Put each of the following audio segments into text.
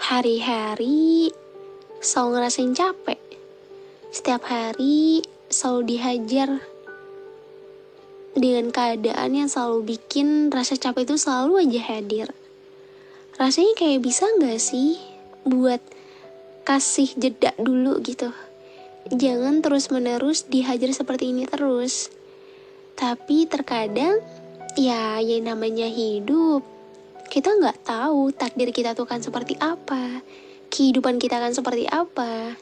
hari-hari selalu ngerasain capek. Setiap hari selalu dihajar dengan keadaan yang selalu bikin rasa capek itu selalu aja hadir. Rasanya kayak bisa gak sih buat kasih jeda dulu gitu. Jangan terus-menerus dihajar seperti ini terus. Tapi terkadang ya yang namanya hidup, kita nggak tahu takdir kita tuh akan seperti apa, kehidupan kita akan seperti apa.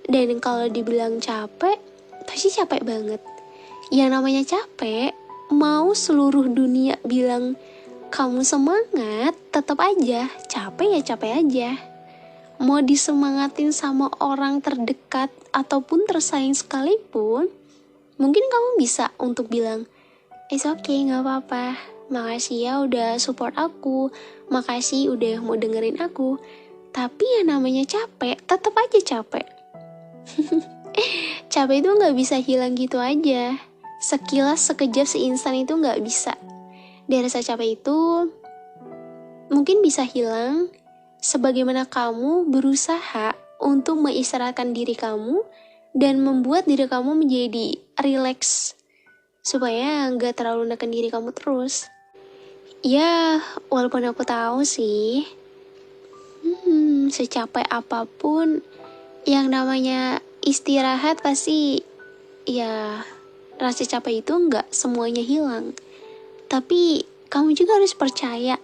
Dan kalau dibilang capek, pasti capek banget. Yang namanya capek, mau seluruh dunia bilang kamu semangat, tetap aja capek ya capek aja. Mau disemangatin sama orang terdekat ataupun tersayang sekalipun, mungkin kamu bisa untuk bilang, it's okay, gak apa-apa. Makasih ya udah support aku. Makasih udah mau dengerin aku. Tapi yang namanya capek, tetap aja capek. Capek itu gak bisa hilang gitu aja. Sekilas, sekejap, seinstan itu gak bisa. Dan rasa capek itu mungkin bisa hilang sebagaimana kamu berusaha untuk mengistirahatkan diri kamu dan membuat diri kamu menjadi rileks supaya nggak terlalu neken diri kamu terus. Ya, walaupun aku tahu sih, secapek apapun, yang namanya istirahat pasti, ya rasa capek itu nggak semuanya hilang. Tapi kamu juga harus percaya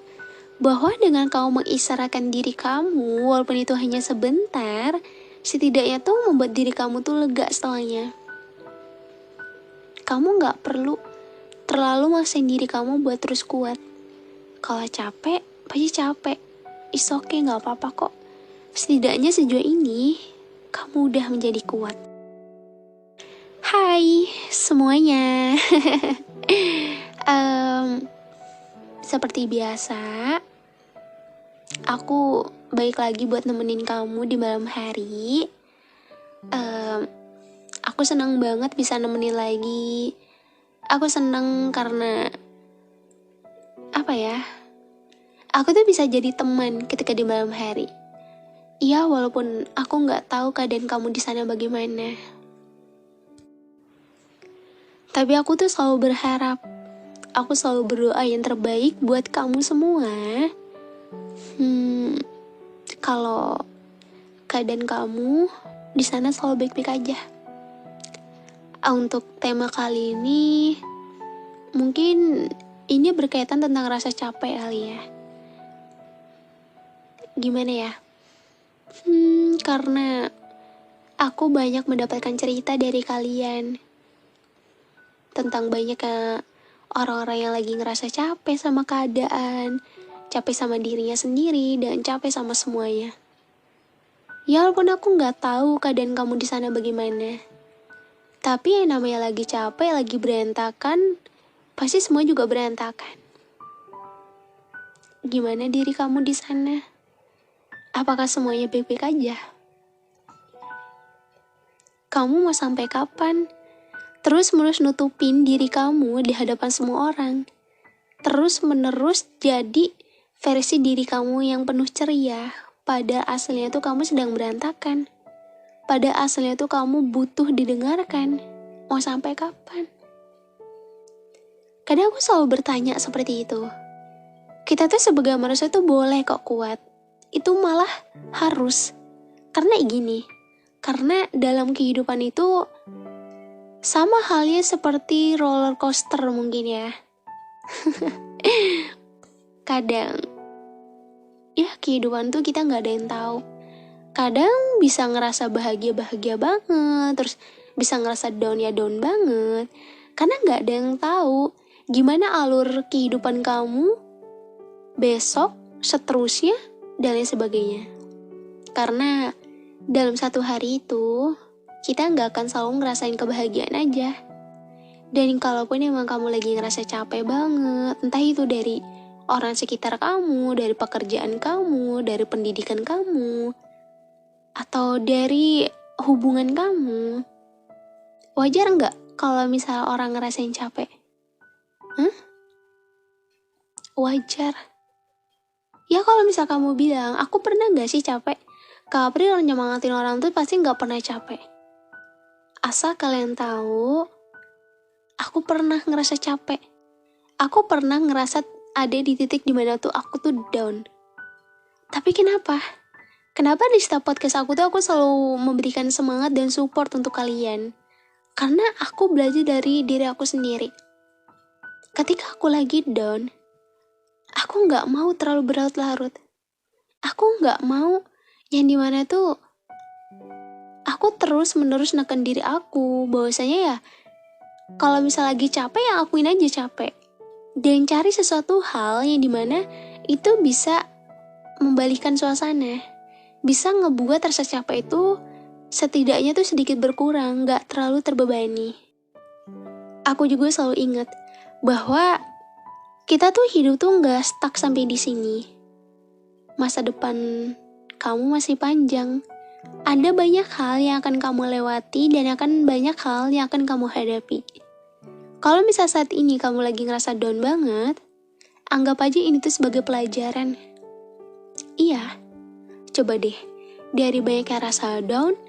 bahwa dengan kamu mengistirahatkan diri kamu, walaupun itu hanya sebentar, setidaknya tuh membuat diri kamu tuh lega setelahnya. Kamu gak perlu terlalu maksain diri kamu buat terus kuat. Kalau capek, pasti capek. It's okay, gak apa-apa kok. Setidaknya sejauh ini, kamu udah menjadi kuat. Hai semuanya. Seperti biasa, aku balik lagi buat nemenin kamu di malam hari. Aku senang banget bisa nemenin lagi. Aku senang karena apa ya? Aku tuh bisa jadi teman ketika di malam hari. Iya, walaupun aku nggak tahu keadaan kamu di sana bagaimana. Tapi aku tuh selalu berharap, aku selalu berdoa yang terbaik buat kamu semua. Kalau keadaan kamu di sana selalu baik-baik aja. Untuk tema kali ini, mungkin ini berkaitan tentang rasa capek kali ya. Gimana ya? Karena aku banyak mendapatkan cerita dari kalian tentang banyaknya orang-orang yang lagi ngerasa capek sama keadaan, capek sama dirinya sendiri, dan capek sama semuanya. Ya walaupun aku nggak tahu keadaan kamu di sana bagaimana, tapi yang namanya lagi capek, lagi berantakan, pasti semua juga berantakan. Gimana diri kamu di sana? Apakah semuanya baik-baik aja? Kamu mau sampai kapan terus-menerus nutupin diri kamu di hadapan semua orang? Terus-menerus jadi versi diri kamu yang penuh ceria, pada aslinya tuh kamu sedang berantakan. Pada aslinya tuh kamu butuh didengarkan. Mau sampai kapan? Kadang aku selalu bertanya seperti itu. Kita tuh sebagai manusia tuh boleh kok kuat. Itu malah harus. Karena gini, karena dalam kehidupan itu sama halnya seperti roller coaster mungkin ya. Kadang, ya kehidupan tuh kita gak ada yang tahu. Kadang bisa ngerasa bahagia-bahagia banget, terus bisa ngerasa down ya down banget. Karena gak ada yang tahu gimana alur kehidupan kamu besok, seterusnya, dan lain sebagainya. Karena dalam satu hari itu, kita gak akan selalu ngerasain kebahagiaan aja. Dan kalaupun emang kamu lagi ngerasa capek banget, entah itu dari orang sekitar kamu, dari pekerjaan kamu, dari pendidikan kamu, atau dari hubungan kamu, wajar nggak kalau misalnya orang ngerasain capek? Wajar. Ya kalau misal kamu bilang, aku pernah gak sih capek? Kak April nyemangatin orang tuh pasti gak pernah capek. Asal kalian tahu, aku pernah ngerasa capek. Aku pernah ngerasa ada di titik dimana tuh aku tuh down. Tapi kenapa? Kenapa di setiap podcast aku tuh aku selalu memberikan semangat dan support untuk kalian? Karena aku belajar dari diri aku sendiri. Ketika aku lagi down, aku gak mau terlalu berlarut-larut. Aku gak mau yang dimana tuh aku terus-menerus neken diri aku. Bahwasanya ya, kalau misal lagi capek ya akuin aja capek. Dan cari sesuatu hal yang dimana itu bisa membalikkan suasana. Bisa ngebuat rasa capek itu setidaknya tuh sedikit berkurang, gak terlalu terbebani. Aku juga selalu ingat bahwa kita tuh hidup tuh gak stuck sampai di sini. Masa depan kamu masih panjang. Ada banyak hal yang akan kamu lewati dan akan banyak hal yang akan kamu hadapi. Kalau misal saat ini kamu lagi ngerasa down banget, anggap aja ini tuh sebagai pelajaran. Iya, coba deh, dari banyaknya rasa down,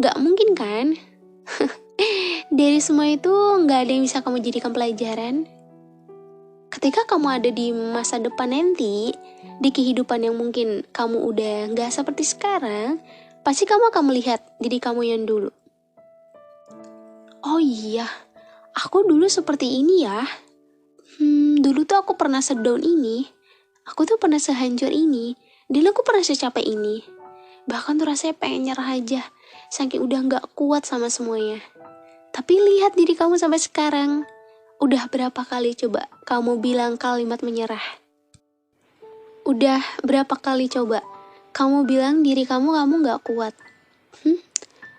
gak mungkin kan? Dari semua itu gak ada yang bisa kamu jadikan pelajaran. Ketika kamu ada di masa depan nanti, di kehidupan yang mungkin kamu udah gak seperti sekarang, pasti kamu akan melihat diri kamu yang dulu. Oh iya, aku dulu seperti ini ya. Dulu tuh aku pernah sedown ini. Aku tuh pernah sehancur ini. Dulu aku pernah secapek ini. Bahkan tuh rasanya pengen nyerah aja. Saking udah gak kuat sama semuanya. Tapi lihat diri kamu sampai sekarang. Udah berapa kali coba kamu bilang kalimat menyerah? Udah berapa kali coba kamu bilang diri kamu gak kuat?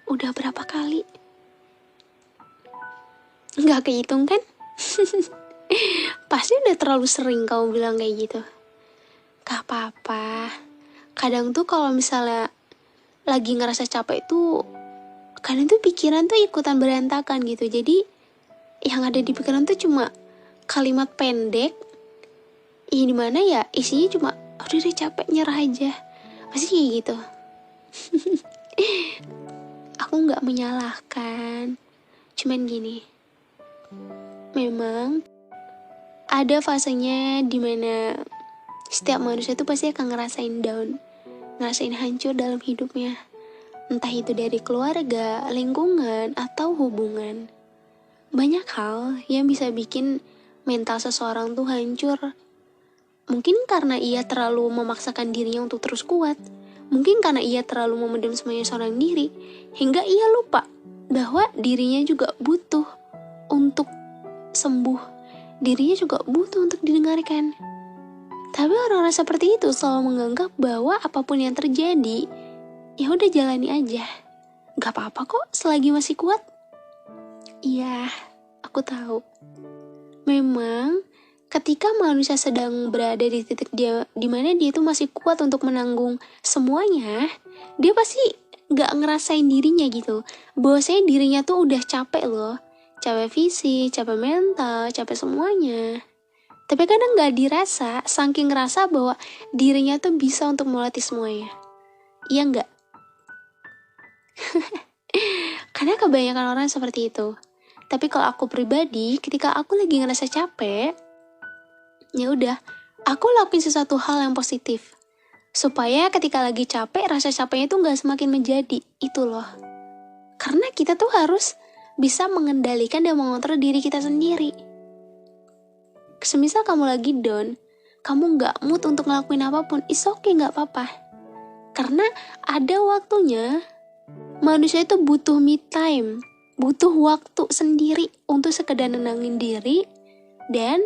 Udah berapa kali? Gak kehitung kan? Pasti udah terlalu sering kamu bilang kayak gitu. Gak apa-apa. Kadang tuh kalau misalnya lagi ngerasa capek tuh, kadang tuh pikiran tuh ikutan berantakan gitu. Jadi yang ada di pikiran tuh cuma kalimat pendek, yang dimana ya isinya cuma udah deh capek nyerah aja. Pasti kayak gitu. Aku gak menyalahkan. Cuman gini, memang ada fasenya dimana setiap manusia tuh pasti akan ngerasain down, ngerasain hancur dalam hidupnya. Entah itu dari keluarga, lingkungan, atau hubungan. Banyak hal yang bisa bikin mental seseorang tuh hancur. Mungkin karena ia terlalu memaksakan dirinya untuk terus kuat. Mungkin karena ia terlalu memendam semuanya seorang diri, hingga ia lupa bahwa dirinya juga butuh untuk sembuh. Dirinya juga butuh untuk didengarkan. Tapi orang-orang seperti itu selalu menganggap bahwa apapun yang terjadi, ya udah jalani aja. Gak apa-apa kok selagi masih kuat. Iya, aku tahu. Memang ketika manusia sedang berada di titik di mana dia itu masih kuat untuk menanggung semuanya, dia pasti gak ngerasain dirinya gitu. Bahwasanya dirinya tuh udah capek loh. Capek fisik, capek mental, capek semuanya. Tapi kadang gak dirasa, saking ngerasa bahwa dirinya tuh bisa untuk melatih semuanya. Iya gak? Karena kebanyakan orang seperti itu. Tapi kalau aku pribadi, ketika aku lagi ngerasa capek, ya udah, aku lakuin sesuatu hal yang positif. Supaya ketika lagi capek, rasa capeknya itu gak semakin menjadi. Itu loh. Karena kita tuh harus bisa mengendalikan dan mengontrol diri kita sendiri. Semisal kamu lagi down, kamu gak mood untuk ngelakuin apapun, it's okay, gak apa-apa. Karena ada waktunya, manusia itu butuh me time. Butuh waktu sendiri untuk sekedar nenangin diri dan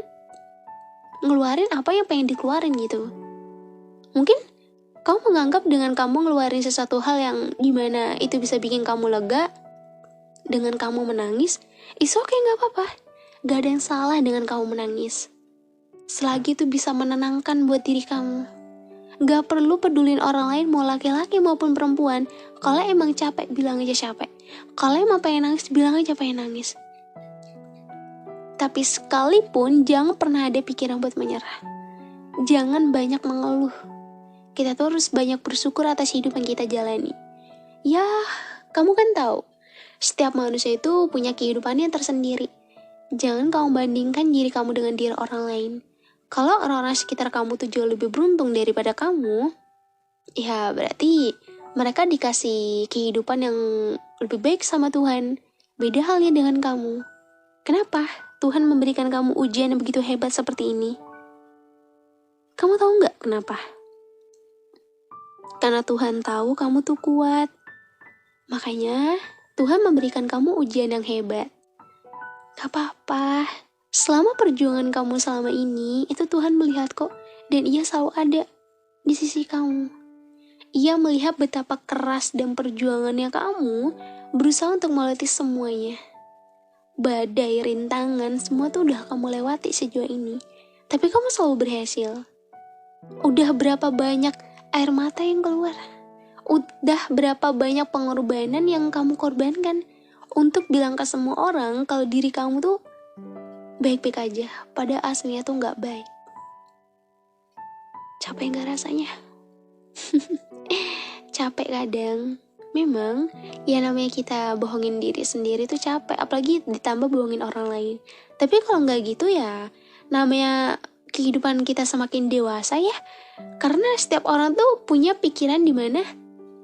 ngeluarin apa yang pengen dikeluarin gitu. Mungkin kamu menganggap dengan kamu ngeluarin sesuatu hal yang dimana itu bisa bikin kamu lega, dengan kamu menangis, it's okay, gak apa-apa. Gak ada yang salah dengan kamu menangis. Selagi itu bisa menenangkan buat diri kamu. Gak perlu pedulin orang lain mau laki-laki maupun perempuan. Kalau emang capek, bilang aja capek. Kalau emang pengen nangis, bilang aja pengen nangis. Tapi sekalipun jangan pernah ada pikiran buat menyerah. Jangan banyak mengeluh. kita tuh harus banyak bersyukur atas hidup yang kita jalani. Ya, kamu kan tahu, setiap manusia itu punya kehidupannya tersendiri. Jangan kamu bandingkan diri kamu dengan diri orang lain. Kalau orang-orang sekitar kamu tuh jauh lebih beruntung daripada kamu, ya berarti mereka dikasih kehidupan yang lebih baik sama Tuhan. Beda halnya dengan kamu. Kenapa Tuhan memberikan kamu ujian yang begitu hebat seperti ini? Kamu tahu nggak kenapa? Karena Tuhan tahu kamu tuh kuat. Makanya Tuhan memberikan kamu ujian yang hebat. Gak apa-apa. Selama perjuangan kamu selama ini, itu Tuhan melihat kok. Dan Ia selalu ada di sisi kamu. Ia melihat betapa keras dan perjuangannya kamu berusaha untuk melewati semuanya. Badai, rintangan, semua tuh udah kamu lewati sejauh ini. Tapi kamu selalu berhasil. Udah berapa banyak air mata yang keluar? Udah berapa banyak pengorbanan yang kamu korbankan untuk bilang ke semua orang kalau diri kamu tuh baik-baik aja, pada aslinya tuh gak baik. Capek gak rasanya? Capek kadang. Memang, ya namanya kita bohongin diri sendiri tuh capek, apalagi ditambah bohongin orang lain. Tapi kalau gak gitu ya, namanya kehidupan kita semakin dewasa ya. Karena setiap orang tuh punya pikiran dimana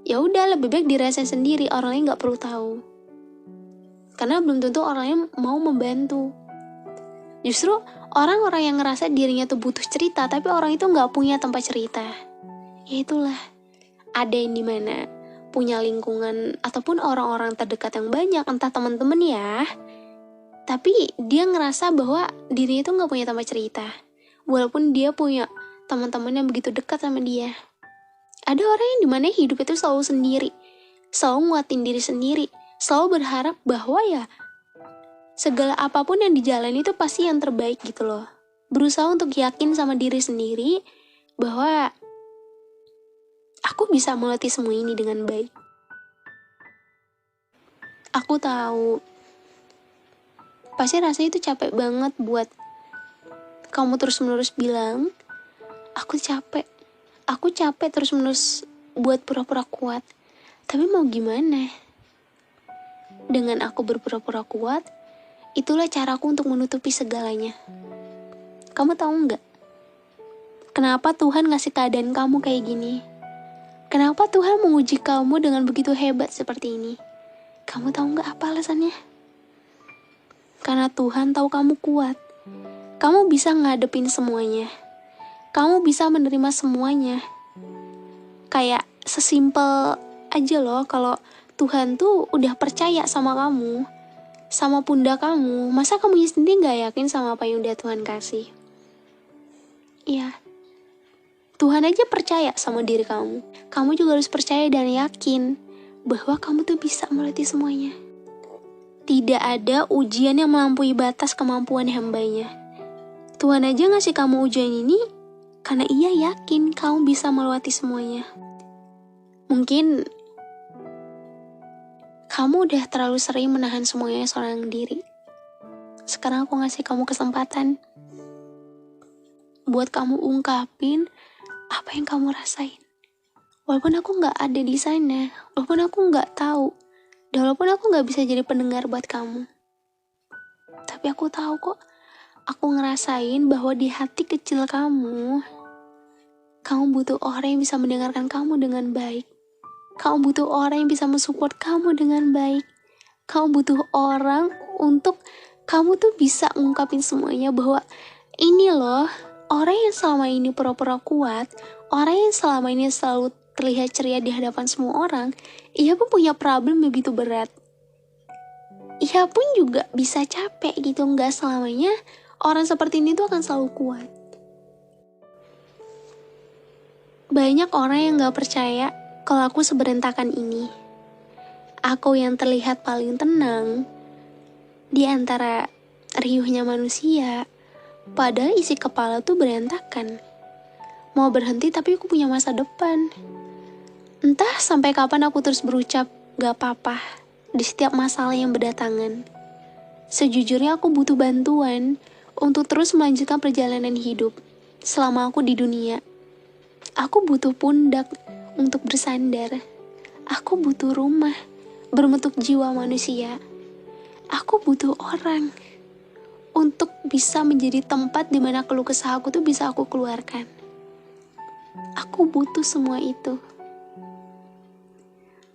ya udah lebih baik dirasain sendiri, orang lain gak perlu tahu. Karena belum tentu orang lain mau membantu. Justru orang-orang yang ngerasa dirinya tuh butuh cerita, tapi orang itu gak punya tempat cerita. Ya itulah, ada yang dimana punya lingkungan ataupun orang-orang terdekat yang banyak, entah teman-teman ya, tapi dia ngerasa bahwa dirinya itu gak punya tempat cerita, walaupun dia punya teman-teman yang begitu dekat sama dia. Ada orang yang dimana hidup itu selalu sendiri, selalu nguatin diri sendiri, selalu berharap bahwa ya segala apapun yang dijalani itu pasti yang terbaik gitu loh. Berusaha untuk yakin sama diri sendiri bahwa aku bisa melewati semua ini dengan baik. Aku tahu, pasti rasanya itu capek banget buat kamu terus-menerus bilang, aku capek terus-menerus buat pura-pura kuat. Tapi mau gimana? Dengan aku berpura-pura kuat, itulah caraku untuk menutupi segalanya. Kamu tahu nggak? Kenapa Tuhan ngasih keadaan kamu kayak gini? Kenapa Tuhan menguji kamu dengan begitu hebat seperti ini? Kamu tahu nggak apa alasannya? Karena Tuhan tahu kamu kuat. Kamu bisa ngadepin semuanya. Kamu bisa menerima semuanya. Kayak sesimpel aja loh kalau Tuhan tuh udah percaya sama kamu, sama pundak kamu, masa kamu sendiri gak yakin sama apa yang udah Tuhan kasih? Iya, Tuhan aja percaya sama diri kamu. Kamu juga harus percaya dan yakin bahwa kamu tuh bisa melewati semuanya. Tidak ada ujian yang melampaui batas kemampuan hambanya. Tuhan aja ngasih kamu ujian ini karena Ia yakin kamu bisa melewati semuanya. Mungkin kamu udah terlalu sering menahan semuanya seorang diri. Sekarang aku ngasih kamu kesempatan buat kamu ungkapin apa yang kamu rasain. Walaupun aku gak ada di sana, walaupun aku gak tahu, dan walaupun aku gak bisa jadi pendengar buat kamu. Tapi aku tahu kok, aku ngerasain bahwa di hati kecil kamu butuh orang yang bisa mendengarkan kamu dengan baik. Kamu butuh orang yang bisa mensupport kamu dengan baik. Kamu butuh orang untuk kamu tuh bisa ngungkapin semuanya bahwa ini loh, orang yang selama ini pura-pura kuat, orang yang selama ini selalu terlihat ceria di hadapan semua orang, ia pun punya problem yang begitu berat. Ia pun juga bisa capek gitu, nggak selamanya orang seperti ini tuh akan selalu kuat. Banyak orang yang gak percaya kalau aku seberantakan ini. Aku yang terlihat paling tenang di antara riuhnya manusia, padahal isi kepala tuh berantakan. Mau berhenti tapi aku punya masa depan. Entah sampai kapan aku terus berucap gak apa-apa di setiap masalah yang berdatangan. Sejujurnya aku butuh bantuan untuk terus melanjutkan perjalanan hidup selama aku di dunia. Aku butuh pundak untuk bersandar. Aku butuh rumah berbentuk jiwa manusia. Aku butuh orang untuk bisa menjadi tempat di mana keluh kesah aku tuh bisa aku keluarkan. Aku butuh semua itu.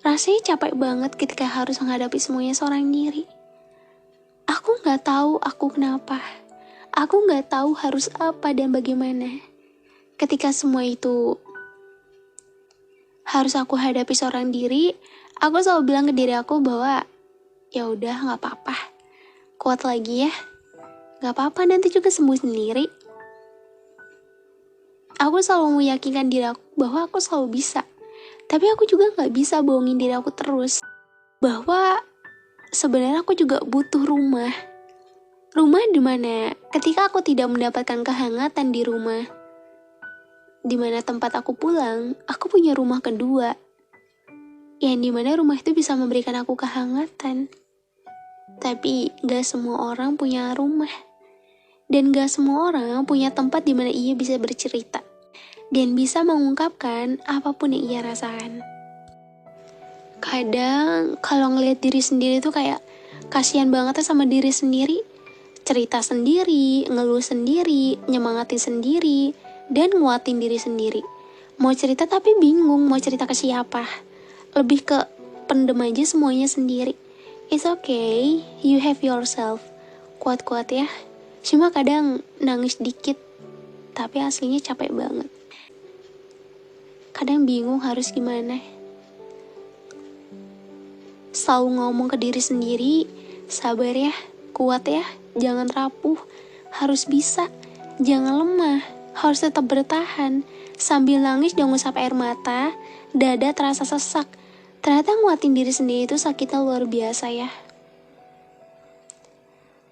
Rasanya capek banget ketika harus menghadapi semuanya seorang diri. Aku gak tahu aku kenapa. Aku gak tahu harus apa dan bagaimana. Ketika semua itu harus aku hadapi seorang diri, aku selalu bilang ke diri aku bahwa ya udah nggak apa-apa, kuat lagi ya, nggak apa-apa nanti juga sembuh sendiri. Aku selalu meyakinkan diri aku bahwa aku selalu bisa, tapi aku juga nggak bisa bohongin diri aku terus bahwa sebenarnya aku juga butuh rumah. Rumah di mana ketika aku tidak mendapatkan kehangatan di rumah, di mana tempat aku pulang, aku punya rumah kedua, yang dimana rumah itu bisa memberikan aku kehangatan. Tapi gak semua orang punya rumah, dan gak semua orang punya tempat di mana ia bisa bercerita dan bisa mengungkapkan apapun yang ia rasakan. Kadang kalau ngelihat diri sendiri tuh kayak kasihan banget ya sama diri sendiri, cerita sendiri, ngeluh sendiri, nyemangatin sendiri, dan nguatin diri sendiri. Mau cerita tapi bingung mau cerita ke siapa. Lebih ke pendem aja semuanya sendiri. It's okay, you have yourself. Kuat-kuat ya. Cuma kadang nangis dikit, tapi aslinya capek banget. Kadang bingung harus gimana. Selalu ngomong ke diri sendiri, sabar ya, kuat ya, jangan rapuh, harus bisa, jangan lemah, harus tetap bertahan. Sambil nangis dan ngusap air mata, dada terasa sesak. Ternyata nguatin diri sendiri itu sakitnya luar biasa ya.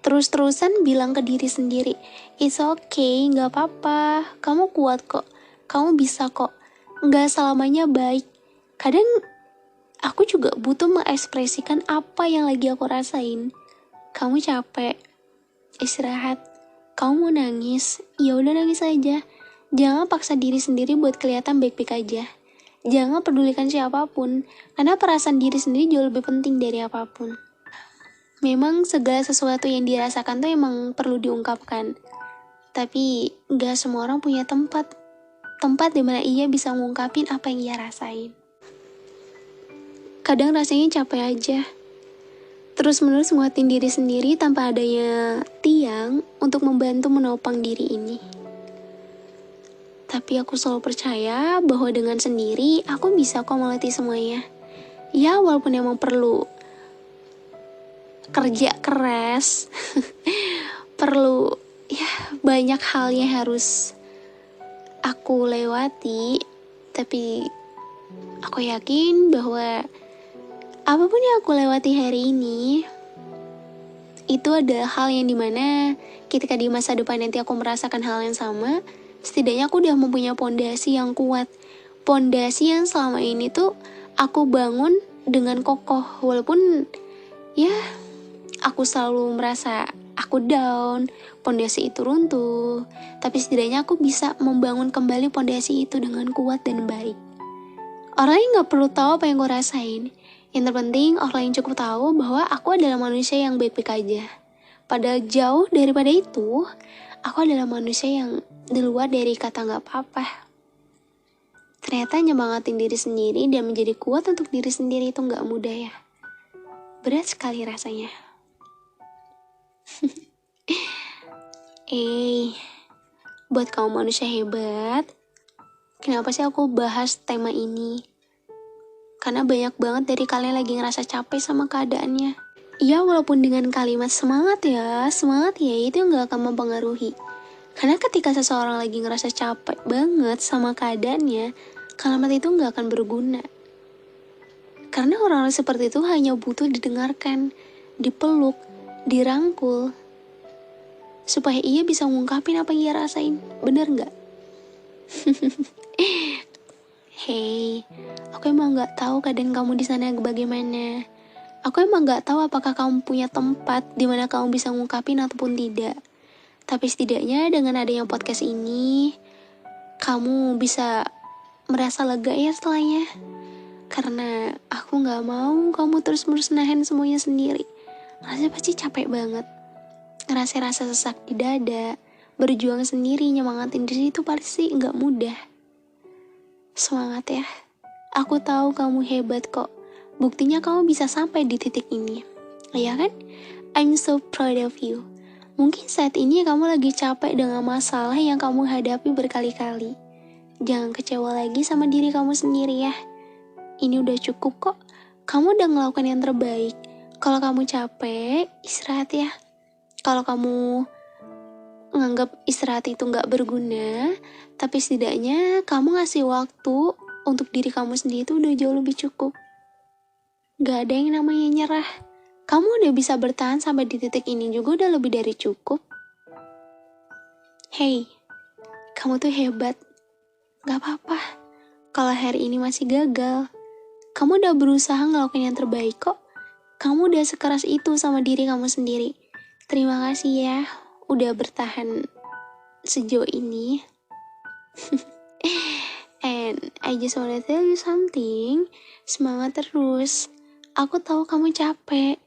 Terus-terusan bilang ke diri sendiri, it's okay, gak apa-apa, kamu kuat kok, kamu bisa kok, gak selamanya baik. Kadang aku juga butuh mengekspresikan apa yang lagi aku rasain. Kamu capek, istirahat. Kamu mau nangis, ya udah nangis aja. Jangan paksa diri sendiri buat kelihatan baik-baik aja. Jangan pedulikan siapapun, karena perasaan diri sendiri jauh lebih penting dari apapun. Memang segala sesuatu yang dirasakan tuh emang perlu diungkapkan. Tapi gak semua orang punya tempat di mana ia bisa ngungkapin apa yang ia rasain. Kadang rasanya capek aja. Terus-menerus nguatin diri sendiri tanpa adanya tiang untuk membantu menopang diri ini. Tapi aku selalu percaya bahwa dengan sendiri aku bisa kok melatih semuanya. Ya walaupun emang perlu kerja keras, perlu ya banyak hal yang harus aku lewati. Tapi aku yakin bahwa apapun yang aku lewati hari ini, itu adalah hal yang dimana ketika di masa depan nanti aku merasakan hal yang sama, setidaknya aku udah mempunyai pondasi yang kuat. Pondasi yang selama ini tuh aku bangun dengan kokoh. Walaupun ya aku selalu merasa aku down, pondasi itu runtuh, tapi setidaknya aku bisa membangun kembali pondasi itu dengan kuat dan baik. Orang lain gak perlu tahu apa yang gue rasain. Yang terpenting orang lain cukup tahu bahwa aku adalah manusia yang baik-baik aja. Padahal jauh daripada itu, aku adalah manusia yang di luar dari kata gak apa-apa. Ternyata nyemangatin diri sendiri dan menjadi kuat untuk diri sendiri itu gak mudah ya. Berat sekali rasanya. Buat kamu manusia hebat, kenapa sih aku bahas tema ini? Karena banyak banget dari kalian lagi ngerasa capek sama keadaannya. Ya walaupun dengan kalimat semangat ya itu gak akan mempengaruhi. Karena ketika seseorang lagi ngerasa capek banget sama keadaannya, kalimat itu gak akan berguna. Karena orang-orang seperti itu hanya butuh didengarkan, dipeluk, dirangkul, supaya ia bisa ngungkapin apa yang ia rasain. Bener gak? Hey, aku emang gak tahu keadaan kamu di sana bagaimana. Aku emang gak tahu apakah kamu punya tempat di mana kamu bisa ngungkapin ataupun tidak. Tapi setidaknya dengan adanya podcast ini, kamu bisa merasa lega ya setelahnya. Karena aku gak mau kamu terus-menerus nahan semuanya sendiri. Rasanya pasti capek banget. Ngerasain rasa sesak di dada, berjuang sendiri nyemangatin diri itu pasti gak mudah. Semangat ya. Aku tahu kamu hebat kok. Buktinya kamu bisa sampai di titik ini. Iya kan? I'm so proud of you. Mungkin saat ini kamu lagi capek dengan masalah yang kamu hadapi berkali-kali. Jangan kecewa lagi sama diri kamu sendiri ya. Ini udah cukup kok. Kamu udah ngelakukan yang terbaik. Kalau kamu capek, istirahat ya. Kalau kamu nganggap istirahat itu gak berguna, tapi setidaknya kamu ngasih waktu untuk diri kamu sendiri itu udah jauh lebih cukup. Gak ada yang namanya nyerah. Kamu udah bisa bertahan sampai di titik ini juga udah lebih dari cukup. Hey, kamu tuh hebat. Gak apa-apa kalau hari ini masih gagal. Kamu udah berusaha ngelakuin yang terbaik kok. Kamu udah sekeras itu sama diri kamu sendiri. Terima kasih ya, udah bertahan sejauh ini. And I just wanna tell you something. Semangat terus. Aku tahu kamu capek,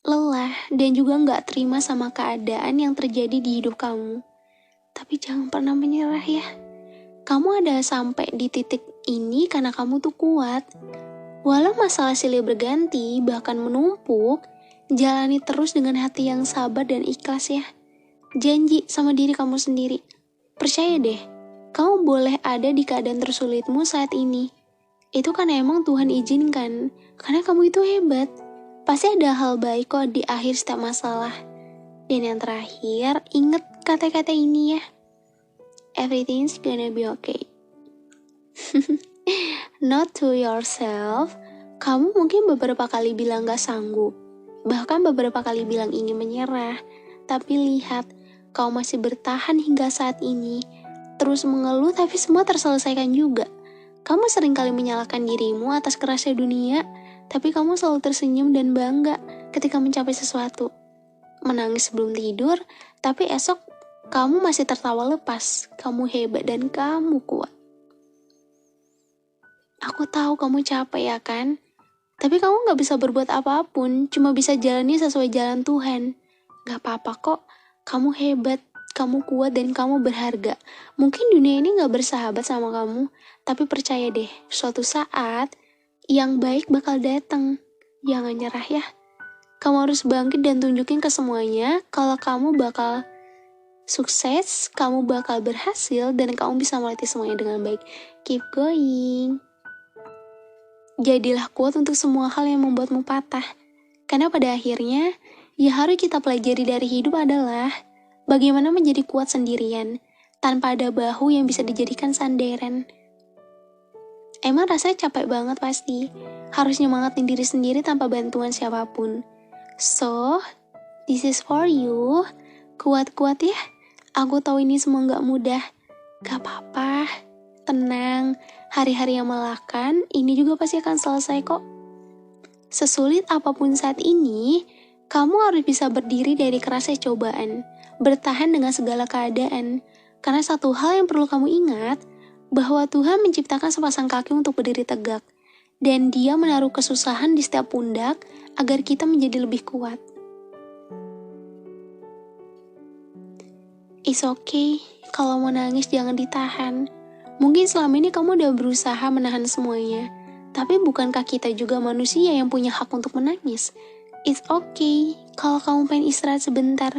lelah, dan juga gak terima sama keadaan yang terjadi di hidup kamu. Tapi jangan pernah menyerah ya. Kamu ada sampai di titik ini karena kamu tuh kuat. Walau masalah silih berganti, bahkan menumpuk, jalani terus dengan hati yang sabar dan ikhlas ya. Janji sama diri kamu sendiri. Percaya deh, kamu boleh ada di keadaan tersulitmu saat ini. Itu kan emang Tuhan izinkan, karena kamu itu hebat. Pasti ada hal baik kok di akhir setiap masalah. Dan yang terakhir, ingat kata-kata ini ya. Everything's gonna be okay. Not to yourself. Kamu mungkin beberapa kali bilang gak sanggup. Bahkan beberapa kali bilang ingin menyerah. Tapi lihat, kau masih bertahan hingga saat ini. Terus mengeluh tapi semua terselesaikan juga. Kamu seringkali menyalahkan dirimu atas kerasnya dunia, tapi kamu selalu tersenyum dan bangga ketika mencapai sesuatu. Menangis sebelum tidur, tapi esok kamu masih tertawa lepas. Kamu hebat dan kamu kuat. Aku tahu kamu capek ya kan? Tapi kamu gak bisa berbuat apapun, cuma bisa jalani sesuai jalan Tuhan. Gak apa-apa kok, kamu hebat. Kamu kuat dan kamu berharga. Mungkin dunia ini gak bersahabat sama kamu, tapi percaya deh, suatu saat yang baik bakal datang. Jangan nyerah ya. Kamu harus bangkit dan tunjukin ke semuanya kalau kamu bakal sukses, kamu bakal berhasil, dan kamu bisa melewati semuanya dengan baik. Keep going. Jadilah kuat untuk semua hal yang membuatmu patah. Karena pada akhirnya, yang harus kita pelajari dari hidup adalah bagaimana menjadi kuat sendirian, tanpa ada bahu yang bisa dijadikan sandaran. Emang rasanya capek banget pasti, harus nyemangatin diri sendiri tanpa bantuan siapapun. So, this is for you. Kuat-kuat ya, aku tahu ini semua gak mudah. Gak apa-apa, tenang, hari-hari yang melelahkan, ini juga pasti akan selesai kok. Sesulit apapun saat ini, kamu harus bisa berdiri dari kerasnya cobaan. Bertahan dengan segala keadaan. Karena satu hal yang perlu kamu ingat, bahwa Tuhan menciptakan sepasang kaki untuk berdiri tegak. Dan Dia menaruh kesusahan di setiap pundak agar kita menjadi lebih kuat. It's okay, kalau mau nangis jangan ditahan. Mungkin selama ini kamu udah berusaha menahan semuanya. Tapi bukankah kita juga manusia yang punya hak untuk menangis? It's okay, kalau kamu pengen istirahat sebentar.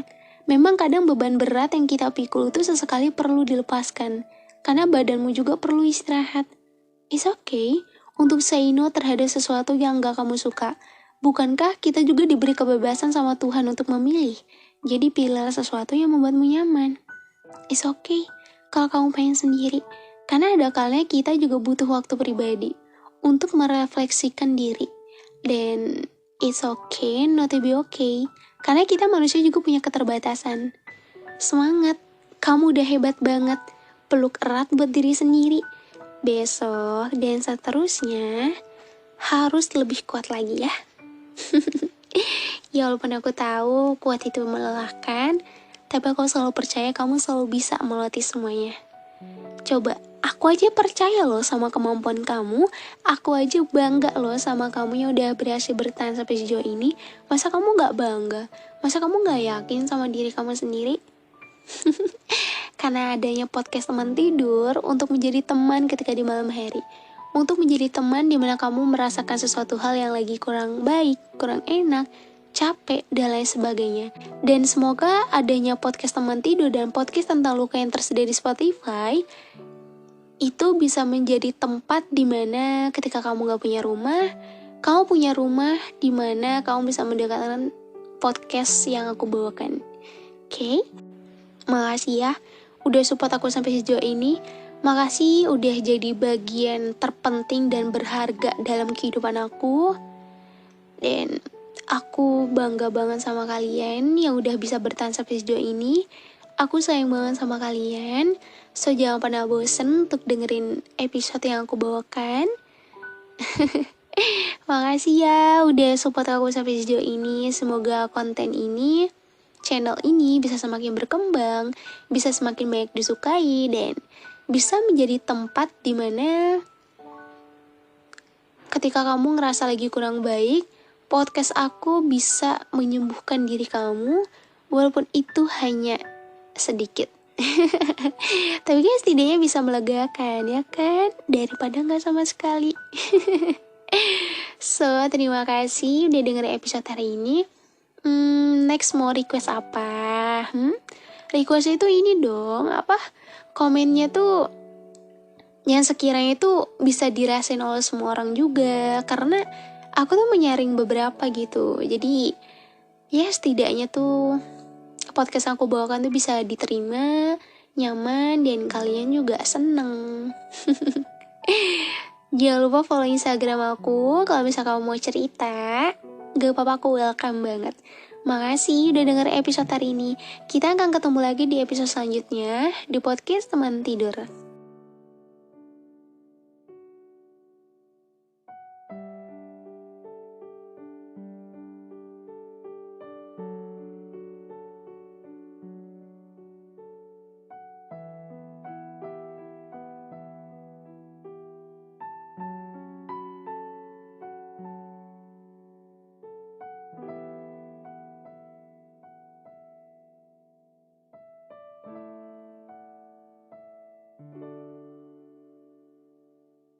Memang kadang beban berat yang kita pikul itu sesekali perlu dilepaskan, karena badanmu juga perlu istirahat. It's okay untuk say no terhadap sesuatu yang gak kamu suka. Bukankah kita juga diberi kebebasan sama Tuhan untuk memilih? Jadi pilihlah sesuatu yang membuatmu nyaman. It's okay kalau kamu pengen sendiri, karena ada kalanya kita juga butuh waktu pribadi untuk merefleksikan diri. Dan it's okay not to be okay. Karena kita manusia juga punya keterbatasan. Semangat, kamu udah hebat banget. Peluk erat buat diri sendiri. Besok dan seterusnya harus lebih kuat lagi ya. Ya walaupun aku tahu kuat itu melelahkan, tapi aku selalu percaya kamu selalu bisa melewati semuanya. Coba, aku Aku aja percaya loh sama kemampuan kamu. Aku aja bangga loh sama kamu yang udah berhasil bertahan sampai sejauh ini. Masa kamu gak bangga? Masa kamu gak yakin sama diri kamu sendiri? Karena adanya podcast teman tidur untuk menjadi teman ketika di malam hari. Untuk menjadi teman di mana kamu merasakan sesuatu hal yang lagi kurang baik, kurang enak, capek, dan lain sebagainya. Dan semoga adanya podcast teman tidur dan podcast tentang luka yang tersedia di Spotify itu bisa menjadi tempat di mana ketika kamu gak punya rumah, kamu punya rumah di mana kamu bisa mendengarkan podcast yang aku bawakan. Oke? Makasih ya udah support aku sampai sejauh ini. Makasih udah jadi bagian terpenting dan berharga dalam kehidupan aku. Dan aku bangga banget sama kalian yang udah bisa bertahan sampai sejauh ini. Aku sayang banget sama kalian. So jangan pernah bosen untuk dengerin episode yang aku bawakan. Makasih ya udah support aku sampai sejauh ini. Semoga konten ini, channel ini bisa semakin berkembang, bisa semakin banyak disukai, dan bisa menjadi tempat dimana ketika kamu ngerasa lagi kurang baik, podcast aku bisa menyembuhkan diri kamu, walaupun itu hanya sedikit. Tapi kan setidaknya bisa melegakan, ya kan? Daripada gak sama sekali. So, terima kasih udah dengerin episode hari ini. Next mau request apa? Request itu ini dong, komennya tuh yang sekiranya itu bisa dirasain oleh semua orang juga. Karena aku tuh menyaring beberapa gitu. Jadi ya setidaknya tuh podcast aku bawakan tuh bisa diterima, nyaman, dan kalian juga seneng. Jangan lupa follow Instagram aku. Kalau misalnya kamu mau cerita, gak apa-apa, aku welcome banget. Makasih udah denger episode hari ini. Kita akan ketemu lagi di episode selanjutnya di podcast teman tidur.